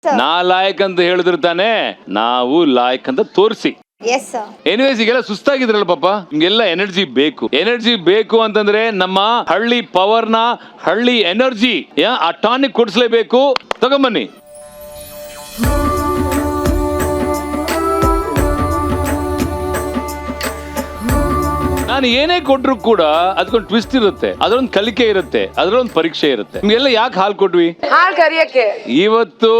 ನಾ ಲಾಯಕ್ ಅಂತ ಹೇಳಿದ್ರು ತಾನೆ, ನಾವು ಲಾಯಕ್ ಅಂತ ತೋರಿಸಿ. ಎನಿವೇಸ್, ಈಗೆಲ್ಲ ಸುಸ್ತಾಗಿದ್ರಲ್ಲ ಪಾಪ, ನಿಮ್ಗೆಲ್ಲ ಎನರ್ಜಿ ಬೇಕು ಅಂತಂದ್ರೆ ನಮ್ಮ ಹಳ್ಳಿ ಪವರ್ನ, ಹಳ್ಳಿ ಎನರ್ಜಿ ಆ ಟಾನಿಕ್ ಕೊಡಿಸ್ಲೇಬೇಕು. ತಗೊಂಬನ್ನಿ. ನಾನು ಏನೇ ಕೊಟ್ರು ಕೂಡ ಅದಕ್ಕೊಂದು ಟ್ವಿಸ್ಟ್ ಇರುತ್ತೆ, ಅದರೊಂದು ಕಲಿಕೆ ಇರುತ್ತೆ, ಅದರೊಂದು ಪರೀಕ್ಷೆ ಇರುತ್ತೆ. ನಿಮ್ಗೆಲ್ಲ ಯಾಕೆ ಹಾಲು ಕೊಟ್ವಿ? ಹಾಲು ಕರಿಯಕ್ಕೆ. ಇವತ್ತು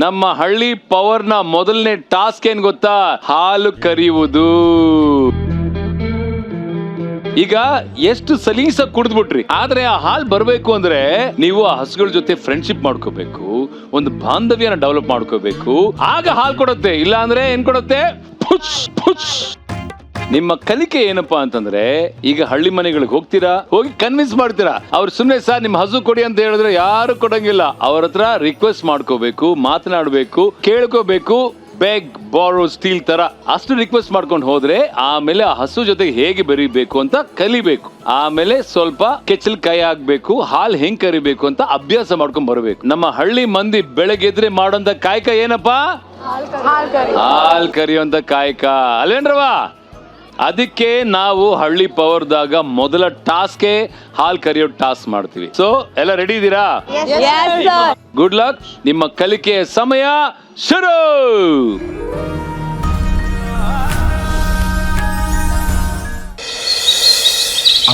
ನಮ್ಮ ಹಳ್ಳಿ ಪವರ್ನ ಮೊದಲನೇ ಟಾಸ್ಕ್ ಏನ್ ಗೊತ್ತಾ? ಹಾಲು ಕರಿಯುವುದು. ಈಗ ಎಷ್ಟು ಸಲೀಸಾಗಿ ಕುಡಿದ್ಬಿಟ್ರಿ, ಆದ್ರೆ ಆ ಹಾಲು ಬರ್ಬೇಕು ಅಂದ್ರೆ ನೀವು ಆ ಹಸುಗಳ ಜೊತೆ ಫ್ರೆಂಡ್ಶಿಪ್ ಮಾಡ್ಕೋಬೇಕು, ಒಂದು ಬಾಂಧವ್ಯನ ಡೆವಲಪ್ ಮಾಡ್ಕೋಬೇಕು, ಆಗ ಹಾಲು ಕೊಡುತ್ತೆ. ಇಲ್ಲ ಅಂದ್ರೆ ಏನ್ ಕೊಡುತ್ತೆ? ಪುಚ್ ಪುಚ್. ನಿಮ್ಮ ಕಲಿಕೆ ಏನಪ್ಪಾ ಅಂತಂದ್ರೆ, ಈಗ ಹಳ್ಳಿ ಮನೆಗಳಿಗೆ ಹೋಗ್ತೀರಾ, ಹೋಗಿ ಕನ್ವಿನ್ಸ್ ಮಾಡ್ತೀರಾ. ಅವ್ರು ಸುಮ್ನೆ ಸರ್ ನಿಮ್ ಹಸು ಕೊಡಿ ಅಂತ ಹೇಳಿದ್ರೆ ಯಾರು ಕೊಡಂಗಿಲ್ಲ. ಅವ್ರ ಹತ್ರ ರಿಕ್ವೆಸ್ಟ್ ಮಾಡ್ಕೋಬೇಕು, ಮಾತನಾಡ್ಬೇಕು, ಕೇಳ್ಕೋಬೇಕು. ಬೆಗ್ ಬಾರೋ ಸ್ಟೀಲ್ ತರ ಅಷ್ಟು ರಿಕ್ವೆಸ್ಟ್ ಮಾಡ್ಕೊಂಡು ಹೋದ್ರೆ ಆಮೇಲೆ ಆ ಹಸು ಜೊತೆಗೆ ಹೇಗೆ ಬೆರಿಬೇಕು ಅಂತ ಕಲಿಬೇಕು. ಆಮೇಲೆ ಸ್ವಲ್ಪ ಕೆಚ್ಚಲ್ ಕೈ ಆಗ್ಬೇಕು, ಹಾಲ್ ಹೆಂಗ್ ಕರಿಬೇಕು ಅಂತ ಅಭ್ಯಾಸ ಮಾಡ್ಕೊಂಡ್ ಬರಬೇಕು. ನಮ್ಮ ಹಳ್ಳಿ ಮಂದಿ ಬೆಳಗ್ಗೆದ್ರೆ ಮಾಡೋಂತ ಕಾಯಕ ಏನಪ್ಪಾ? ಹಾಲ್ ಕರಿಯುವಂತ ಕಾಯಕ ಅಲ್ಲೇನ್ರವಾ? ಅದಕ್ಕೆ ನಾವು ಹಳ್ಳಿ ಪವರ್ದಾಗ ಮೊದಲ ಟಾಸ್ಕ್ ಹಾಲ್ ಕರಿಯೋ ಟಾಸ್ಕ್ ಮಾಡ್ತೀವಿ. ಸೊ ಎಲ್ಲ ರೆಡಿ ಇದ್ದೀರಾ? Good luck. ನಿಮ್ಮ ಕಲಿಕೆಯ ಸಮಯ ಶುರು.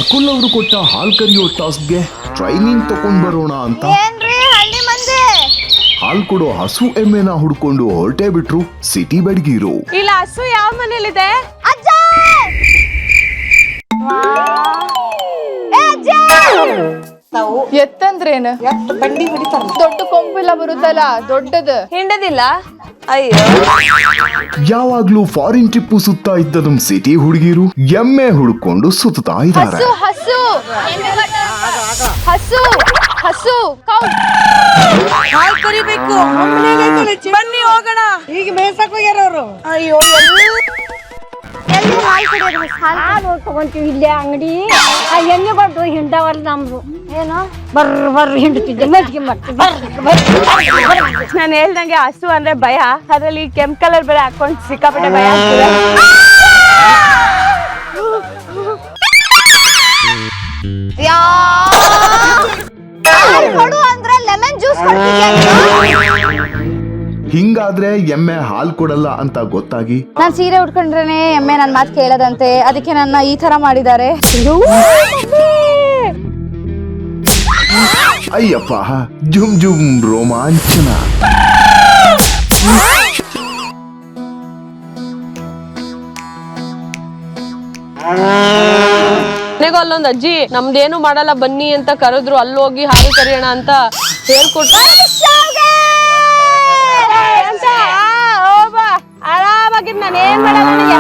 ಅಕುಲ್ ಅವರು ಕೊಟ್ಟ ಹಾಲ್ ಕರಿಯೋ ಟಾಸ್ಕ್ಗೆ ಟ್ರೈನಿಂಗ್ ತಕೊಂಡ್ ಬರೋಣ ಅಂತ ಹಾಲ್ ಕೊಡೋ ಹಸು ಎಮ್ಮೆನ ಹುಡ್ಕೊಂಡು ಹೊರಟೇ ಬಿಟ್ರು ಸಿಟಿ ಬೆಡಗಿರು. ಇಲ್ಲ, ಹಸು ಯಾವ ಮನೇಲಿದೆ? ಎತ್ತಂದ್ರೇನು? ದೊಡ್ಡ ಕೊಂಬೆಲ್ಲ ಬರುತ್ತಲ್ಲ, ದೊಡ್ಡದು ಹಿಂಡದಿಲ್ಲ. ಅಯ್ಯೋ, ಯಾವಾಗ್ಲೂ ಫಾರಿನ್ ಟ್ರಿಪ್ ಸುತ್ತಾ ಇದ್ದ ನಮ್ ಸಿಟಿ ಹುಡುಗಿರು ಎಮ್ಮೆ ಹುಡ್ಕೊಂಡು ಸುತ್ತಾ ಇದ್ದಾರೆ. ಹಸು ಹಸು ಹಸು ಹಾಲ್ ಕರಿಬೇಕು. ಬನ್ನಿ ಹೋಗೋಣ. ಈಗ ಮೇಯ್ಸಕ್ ಹೋಗ್ಯಾರ ಅವರು. ಅಯ್ಯೋ, ಹಾಲು ತಗೊಂತೀವಿ ಇಲ್ಲೇ ಅಂಗಡಿ. ಆ ಎಣ್ಣೆ ಬಂದು ಹಿಂಡವಲ್ಲ ನಮ್ದು. ಏನೋ ಬರ್ರಿ ಹಿಂಡ್ತಿದ್ದೆ, ಮೆಚ್ಗೆ ಮಾಡ್ತೀವಿ. ನಾನು ಹೇಳ್ದಂಗೆ ಹಸು ಅಂದ್ರೆ ಭಯ, ಅದ್ರಲ್ಲಿ ಕೆಂಪ್ ಕಲರ್ ಬೆಳೆ ಹಾಕೊಂಡು ಸಿಕ್ಕಾಪಟ್ಟೆ ಭಯ ಆಗ್ತದೆ. ಅಂದ್ರೆ ಲೆಮನ್ ಜ್ಯೂಸ್. ಹಿಂಗಾದ್ರೆ ಎಮ್ಮೆ ಹಾಲ್ ಕೊಡಲ್ಲ ಅಂತ ಗೊತ್ತಾಗಿ ನಾನ್ ಸೀರೆ ಉಟ್ಕೊಂಡ್ರೇನೆ ಎಮ್ಮೆ ನನ್ ಮಾತು ಕೇಳದಂತೆ, ಅದಕ್ಕೆ ನನ್ನ ಈ ತರ ಮಾಡಿದ್ದಾರೆ. ಅಯ್ಯಪ್ಪ, ಜುಮ್ ಜುಮ್ ರೋಮಾಂಚನ. ಅಲ್ಲೊಂದ್ ಅಜ್ಜಿ ನಮ್ದೇನು ಮಾಡಲ್ಲ ಬನ್ನಿ ಅಂತ ಕರೆದ್ರು, ಅಲ್ಲಿ ಹೋಗಿ ಹಾಲು ಕರಿಯೋಣ ಅಂತ ಹೇಳ್ಕೊಟ್ಟು ಆರಾಮಾಗಿ ನಾನು ಏನ್ ಮಾಡಲ್ಲ.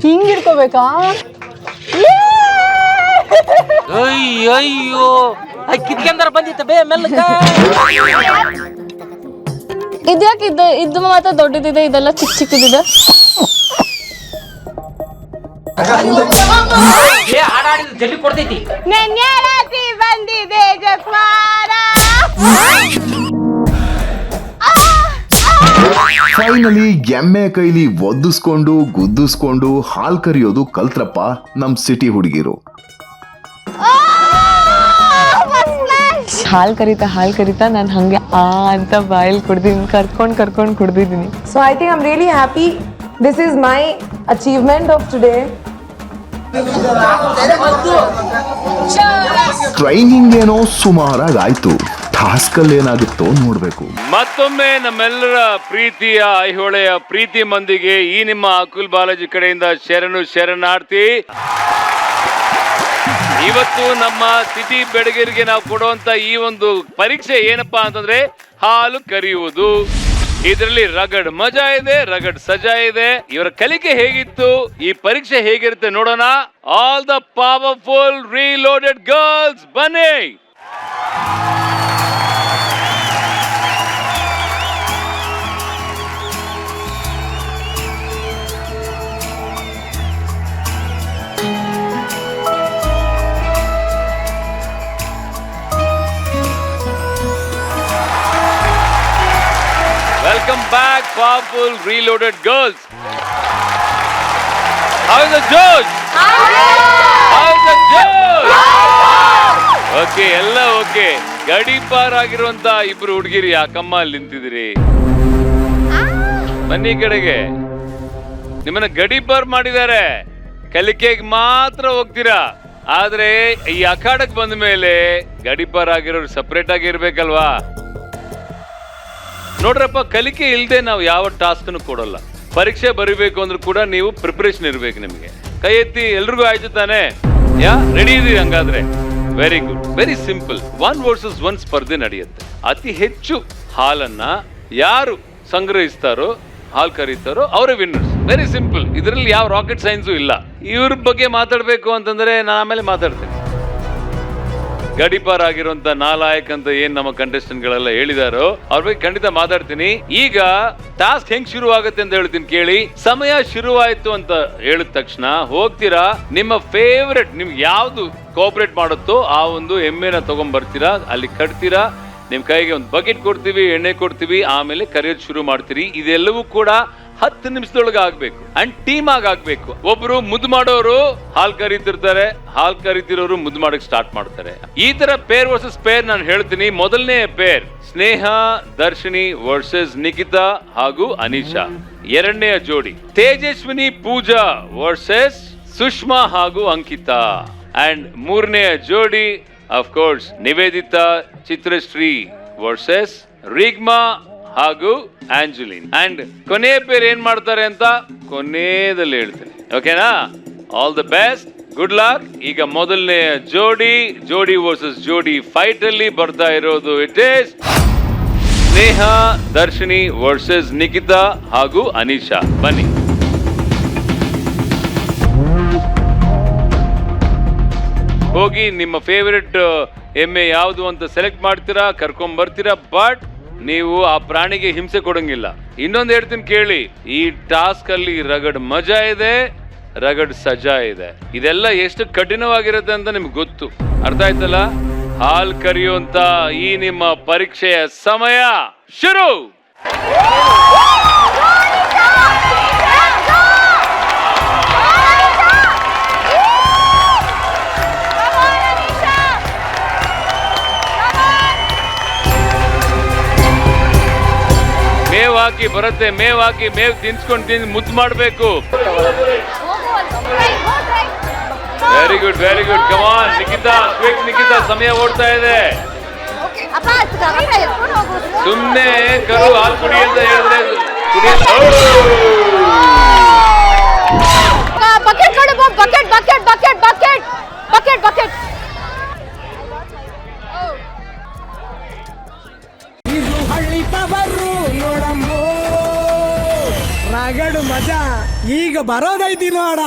ಹಿಂಗ್ ಇಟ್ಕೋಬೇಕಾ? ಅಯ್ಯೋ, ಕಿತ್ಕೊಂಡಾರ ಬಂದಿತ್ತ ಬೇ ಮೆಲ್ಲಕ. ಇದ್ಯಾಕೆ ಇದು ಮಾತ್ರ ದೊಡ್ಡದಿದೆ, ಇದೆಲ್ಲ ಚಿಕ್ಕ ಚಿಕ್ಕದಿದೆ. ಜಲ್ದಿ ಕೊಡ್ತೈತಿ. ಬಂದಿದೆ ಜಕ್ವಾರ. ಫೈನಲಿ ಎಮ್ಮೆ ಕೈಲಿ ಒದ್ದಿಸ್ಕೊಂಡು ಗುದ್ದಿಸ್ಕೊಂಡು ಹಾಲ್ ಕರಿಯೋದು ಕಲ್ತ್ರಪ್ಪ ನಮ್ ಸಿಟಿ ಹುಡುಗಿರು. ಹಾಲ್ ಕರಿತಾ ನಾನು ಹಂಗೆ ಅಂತ ಬಾಯಲ್ಲಿ ಕುಡ್ದಿದ್ದೀನಿ, ಕರ್ಕೊಂಡು ಕುಡ್ದಿದ್ದೀನಿ. So I think I'm really happy. This is my achievement of today. Training ಏನೋ ಸುಮಾರಾಗಾಯ್ತು, ಟಾಸ್ಕ್ ಅಲ್ಲಿ ಏನಾಗುತ್ತೋ ನೋಡ್ಬೇಕು. ಮತ್ತೊಮ್ಮೆ ನಮ್ಮೆಲ್ಲರ ಪ್ರೀತಿಯ ಐಹೊಳೆಯ ಪ್ರೀತಿ ಮಂದಿಗೆ ಈ ನಿಮ್ಮ ಅಕುಲ್ ಬಾಲಾಜಿ ಕಡೆಯಿಂದ ಶರಣಾರ್ಥಿ. ಇವತ್ತು ನಮ್ಮ ಸಿಟಿ ಬೆಡಗಿರಿಗೆ ನಾವು ಕೊಡುವಂತ ಈ ಒಂದು ಪರೀಕ್ಷೆ ಏನಪ್ಪಾ ಅಂತಂದ್ರೆ ಹಾಲು ಕರಿಯುವುದು. ಇದರಲ್ಲಿ ರಗಡ್ ಮಜಾ ಇದೆ, ರಗಡ್ ಸಜಾ ಇದೆ. ಇವರ ಕಲಿಕೆ ಹೇಗಿತ್ತು, ಈ ಪರೀಕ್ಷೆ ಹೇಗಿರುತ್ತೆ ನೋಡೋಣ. ಆಲ್ ದ ಪವರ್ಫುಲ್ ರೀಲೋಡೆಡ್ ಗರ್ಲ್ಸ್ ಬನ್ನಿ. powerful reloaded girls. How is the Josh? How is the Josh? Okay, ಎಲ್ಲ ಓಕೆ. ಗಡೀಪಾರ್ ಆಗಿರುವಂತ ಇಬ್ರು ಹುಡುಗಿರಿ ಯಾಕಮ್ಮ ಅಲ್ಲಿ ನಿಂತಿದ್ದೀರಿ? ಬನ್ನಿ ಕಡೆಗೆ. ನಿಮ್ಮನ್ನ ಗಡೀಪಾರ್ ಮಾಡಿದ್ದಾರೆ, ಕಲಿಕೆಗೆ ಮಾತ್ರ ಹೋಗ್ತೀರಾ. ಆದ್ರೆ ಈ ಅಖಾಡಕ್ ಬಂದ ಮೇಲೆ ಗಡೀಪಾರ್ ಆಗಿರೋರು ಸಪರೇಟ್ ಆಗಿ ಇರ್ಬೇಕಲ್ವಾ? ನೋಡ್ರಪ್ಪ, ಕಲಿಕೆ ಇಲ್ಲದೆ ನಾವು ಯಾವ ಟಾಸ್ಕ್ ಕೊಡಲ್ಲ. ಪರೀಕ್ಷೆ ಬರೀಬೇಕು ಅಂದ್ರೂ ಕೂಡ ನೀವು ಪ್ರಿಪರೇಷನ್ ಇರ್ಬೇಕು. ನಿಮಗೆ ಕೈ ಎತ್ತಿ, ಎಲ್ರಿಗೂ ಆಯ್ತು ತಾನೆ? ರೆಡಿ ಇದೀರಿ? ಹಂಗಾದ್ರೆ very good, very simple. 1 versus 1 ಸ್ಪರ್ಧೆ ನಡೆಯುತ್ತೆ. ಅತಿ ಹೆಚ್ಚು ಹಾಲನ್ನ ಯಾರು ಸಂಗ್ರಹಿಸ್ತಾರೋ, ಹಾಲ್ ಕರೀತಾರೋ ಅವರೇ ವಿನ್ನರ್ಸ್. Very simple. ಇದರಲ್ಲಿ ಯಾವ ರಾಕೆಟ್ ಸೈನ್ಸು ಇಲ್ಲ. ಇವ್ರ ಬಗ್ಗೆ ಮಾತಾಡ್ಬೇಕು ಅಂತಂದ್ರೆ ನಾನು ಆಮೇಲೆ ಮಾತಾಡ್ತೇನೆ. ಗಡೀಪಾರ್ ಆಗಿರುವಂತ ನಾಲಾಯಕ್ ಅಂತ ಏನ್ ನಮ್ಮ ಕಂಟೆಸ್ಟೆಂಟ್ ಗಳೆಲ್ಲ ಹೇಳಿದಾರೋ ಅವ್ರ ಬಗ್ಗೆ ಖಂಡಿತ ಮಾತಾಡ್ತೀನಿ. ಈಗ ಟಾಸ್ಕ್ ಹೆಂಗ್ ಶುರು ಆಗುತ್ತೆ ಅಂತ ಹೇಳ್ತೀನಿ ಕೇಳಿ. ಸಮಯ ಶುರುವಾಯ್ತು ಅಂತ ಹೇಳಿದ ತಕ್ಷಣ ಹೋಗ್ತೀರಾ, ನಿಮ್ಮ ಫೇವ್ರೆಟ್, ನಿಮ್ಗೆ ಯಾವ್ದು ಕೋಆಪರೇಟ್ ಮಾಡುತ್ತೋ ಆ ಒಂದು ಎಮ್ಮೆನ ತಗೊಂಡ್ ಬರ್ತೀರಾ, ಅಲ್ಲಿ ಕಟ್ತೀರಾ, ನಿಮ್ ಕೈಗೆ ಒಂದು ಬಕೆಟ್ ಕೊಡ್ತೀವಿ, ಎಣ್ಣೆ ಕೊಡ್ತೀವಿ, ಆಮೇಲೆ ಕರೆಯೋದು ಶುರು ಮಾಡ್ತೀರಿ. ಇದೆಲ್ಲವೂ ಕೂಡ 10 ನಿಮಿಷದೊಳಗೆ ಆಗ್ಬೇಕು ಅಂಡ್ ಟೀಮ್ ಆಗ್ಬೇಕು. ಒಬ್ರು ಮುದ್ದು ಮಾಡೋರು ಹಾಲ್ ಕರೀತಿರ್ತಾರೆ, ಹಾಲ್ ಕರೀತಿರೋರು ಮುದ್ದು ಮಾಡಕ್ ಸ್ಟಾರ್ಟ್ ಮಾಡ್ತಾರೆ. ಈ ತರ ಪೇರ್ ವರ್ಸಸ್ ಪೇರ್ ನಾನು ಹೇಳ್ತೀನಿ. ಮೊದಲನೇ ಪೇರ್ ಸ್ನೇಹ ದರ್ಶಿನಿ ವರ್ಸಸ್ ನಿಖಿತಾ ಹಾಗೂ ಅನಿಶಾ. ಎರಡನೆಯ ಜೋಡಿ ತೇಜಸ್ವಿನಿ ಪೂಜಾ ವರ್ಸಸ್ ಸುಷ್ಮಾ ಹಾಗೂ ಅಂಕಿತಾ. ಅಂಡ್ ಮೂರನೆಯ ಜೋಡಿ of course Nivedita Chitrashree versus Rigma ಹಾಗೂ ಆಂಜಲಿನ್. ಅಂಡ್ ಕೊನೆಯ ಪೇರ್ ಏನ್ ಮಾಡ್ತಾರೆ ಅಂತ ಕೊನೆಯಲ್ಲಿ ಹೇಳ್ತೇನೆ. ಓಕೆನಾ? All the best, good luck. ಈಗ ಮೊದಲನೆಯ ಜೋಡಿ ವರ್ಸಸ್ ಜೋಡಿ ಫೈಟ್ ಅಲ್ಲಿ ಬರ್ತಾ ಇರೋದು it is Sneha Darshini versus Nikita ಹಾಗೂ ಅನಿಶಾ. ಬನ್ನಿ. ಹೋಗಿ ನಿಮ್ಮ ಫೇವರೆಟ್ ಎಮ್ಮೆ ಯಾವುದು ಅಂತ ಸೆಲೆಕ್ಟ್ ಮಾಡ್ತೀರಾ, ಕರ್ಕೊಂಡ್ ಬರ್ತೀರಾ. ಬಟ್ ನೀವು ಆ ಪ್ರಾಣಿಗೆ ಹಿಂಸೆ ಕೊಡಂಗಿಲ್ಲ. ಇನ್ನೊಂದು ಹೇಳ್ತೀನಿ ಕೇಳಿ, ಈ ಟಾಸ್ಕ್ ಅಲ್ಲಿ ರಗಡ್ ಮಜಾ ಇದೆ, ರಗಡ್ ಸಜಾ ಇದೆ. ಇದೆಲ್ಲ ಎಷ್ಟು ಕಠಿಣವಾಗಿರುತ್ತೆ ಅಂತ ನಿಮ್ಗೆ ಗೊತ್ತು. ಅರ್ಥ ಆಯ್ತಲ್ಲ? ಹಾಲ್ ಕರೆಯುವಂತ ಈ ನಿಮ್ಮ ಪರೀಕ್ಷೆಯ ಸಮಯ ಶುರು. ಮೇವ್ ಹಾಕಿ ಬರುತ್ತೆ, ಮೇವ್ ಹಾಕಿ, ಮೇವ್ ತಿನ್ಸ್ಕೊಂಡು ಮುದ್ದು ಮಾಡಬೇಕು. Very good, very good. Come on Nikhita, quick Nikhita, ಸಮಯ ಓಡ್ತಾ ಇದೆ. ಸುಮ್ನೆ ಕರು ಹಾಲು ಕುಡಿ ಅಂತ ಹೇಳಿದ್ರೆ ಕುಡಿಯಲ್ಲ. ಬಕೆಟ್ ಕೊಡು, bucket bucket bucket bucket bucket bucket. ಇದು ಹಳ್ಳಿ ಪವರು ನೋಡಮ್ಮೋ, ರಗಡು ಮಜಾ ಈಗ ಬರೋದೈತಿ ನೋಡ.